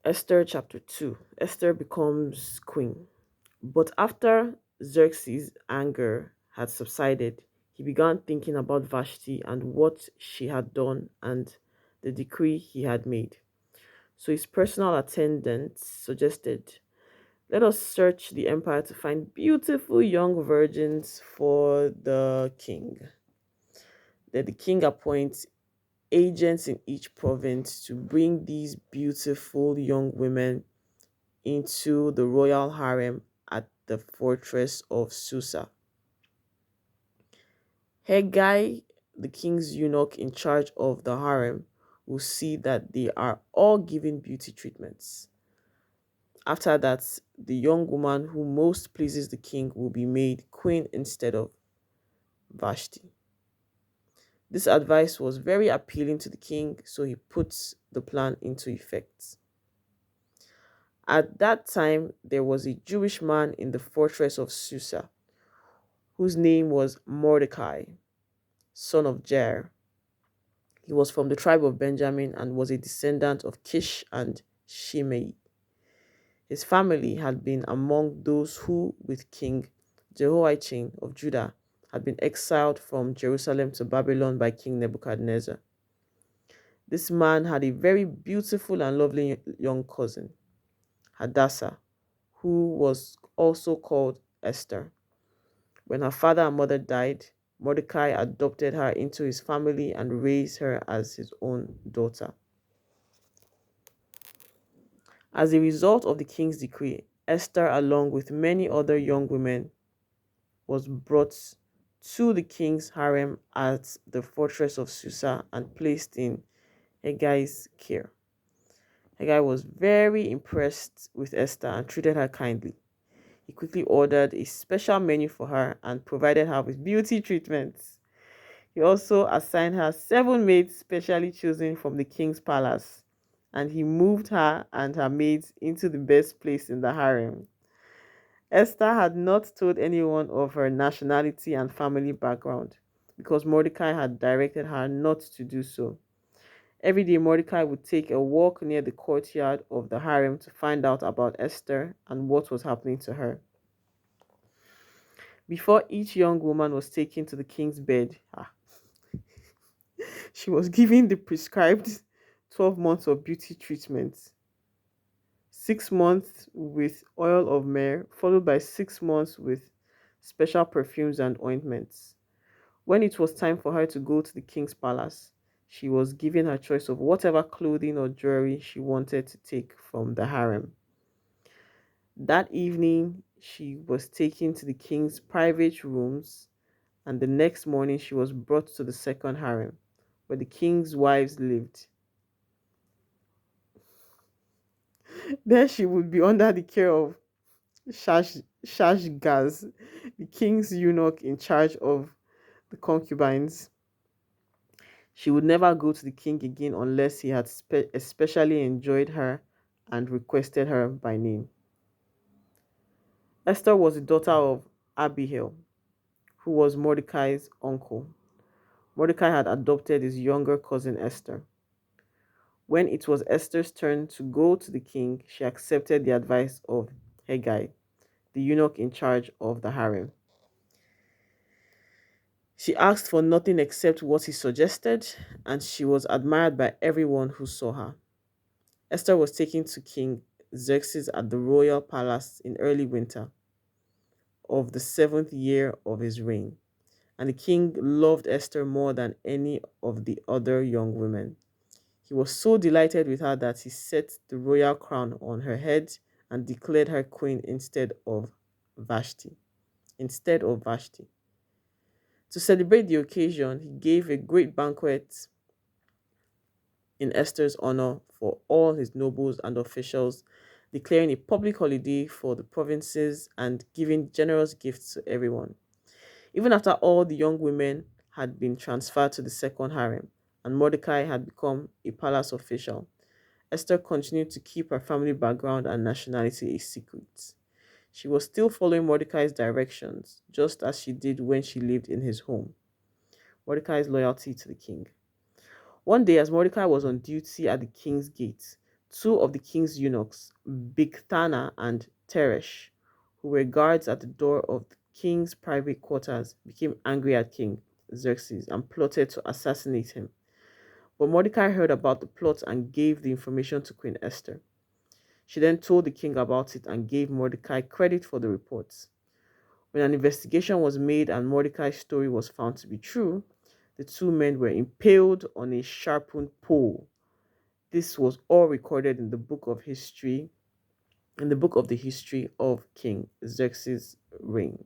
Esther chapter 2. Esther becomes queen. But after Xerxes' anger had subsided, he began thinking about Vashti and what she had done and the decree he had made. So his personal attendant suggested, let us search the empire to find beautiful young virgins for the king. Then the king appoints agents in each province to bring these beautiful young women into the royal harem at the fortress of Susa. Hegai, the king's eunuch in charge of the harem, will see that they are all given beauty treatments. After that, the young woman who most pleases the king will be made queen instead of Vashti. This advice was very appealing to the king, so he puts the plan into effect. At that time, there was a Jewish man in the fortress of Susa whose name was Mordecai, son of Jair. He was from the tribe of Benjamin and was a descendant of Kish and Shimei. His family had been among those who, with King Jehoiachin of Judah, had been exiled from Jerusalem to Babylon by King Nebuchadnezzar. This man had a very beautiful and lovely young cousin, Hadassah, who was also called Esther. When her father and mother died, Mordecai adopted her into his family and raised her as his own daughter. As a result of the king's decree, Esther, along with many other young women, was brought to the king's harem at the fortress of Susa and placed in Hegai's care. Hegai was very impressed with Esther and treated her kindly. He quickly ordered a special menu for her and provided her with beauty treatments. He also assigned her 7 maids specially chosen from the king's palace, and he moved her and her maids into the best place in the harem. Esther had not told anyone of her nationality and family background because Mordecai had directed her not to do so. Every day, Mordecai would take a walk near the courtyard of the harem to find out about Esther and what was happening to her. Before each young woman was taken to the king's bed, she was given the prescribed 12 months of beauty treatment, 6 months with oil of myrrh, followed by 6 months with special perfumes and ointments. When it was time for her to go to the king's palace, she was given her choice of whatever clothing or jewelry she wanted to take from the harem. That evening, she was taken to the king's private rooms, and the next morning, she was brought to the second harem, where the king's wives lived. There, she would be under the care of Shashgaz, the king's eunuch in charge of the concubines. She would never go to the king again unless he had especially enjoyed her and requested her by name. Esther was the daughter of Abihail, who was Mordecai's uncle. Mordecai had adopted his younger cousin Esther. When it was Esther's turn to go to the king, she accepted the advice of Hegai, the eunuch in charge of the harem. She asked for nothing except what he suggested, and she was admired by everyone who saw her. Esther was taken to King Xerxes at the royal palace in early winter of the 7th year of his reign, and the king loved Esther more than any of the other young women. He was so delighted with her that he set the royal crown on her head and declared her queen Vashti. Instead of Vashti. To celebrate the occasion, he gave a great banquet in Esther's honor for all his nobles and officials, declaring a public holiday for the provinces and giving generous gifts to everyone. Even after all the young women had been transferred to the second harem and Mordecai had become a palace official, Esther continued to keep her family background and nationality a secret. She was still following Mordecai's directions, just as she did when she lived in his home. Mordecai's loyalty to the king. One day, as Mordecai was on duty at the king's gate, Two of the king's eunuchs, Bigthana and Teresh, who were guards at the door of the king's private quarters, became angry at King Xerxes and plotted to assassinate him. But Mordecai heard about the plot and gave the information to Queen Esther. She then told the king about it and gave Mordecai credit for the reports. When an investigation was made and Mordecai's story was found to be true, the two men were impaled on a sharpened pole. This was all recorded in the book of history, in the book of the history of King Xerxes' reign.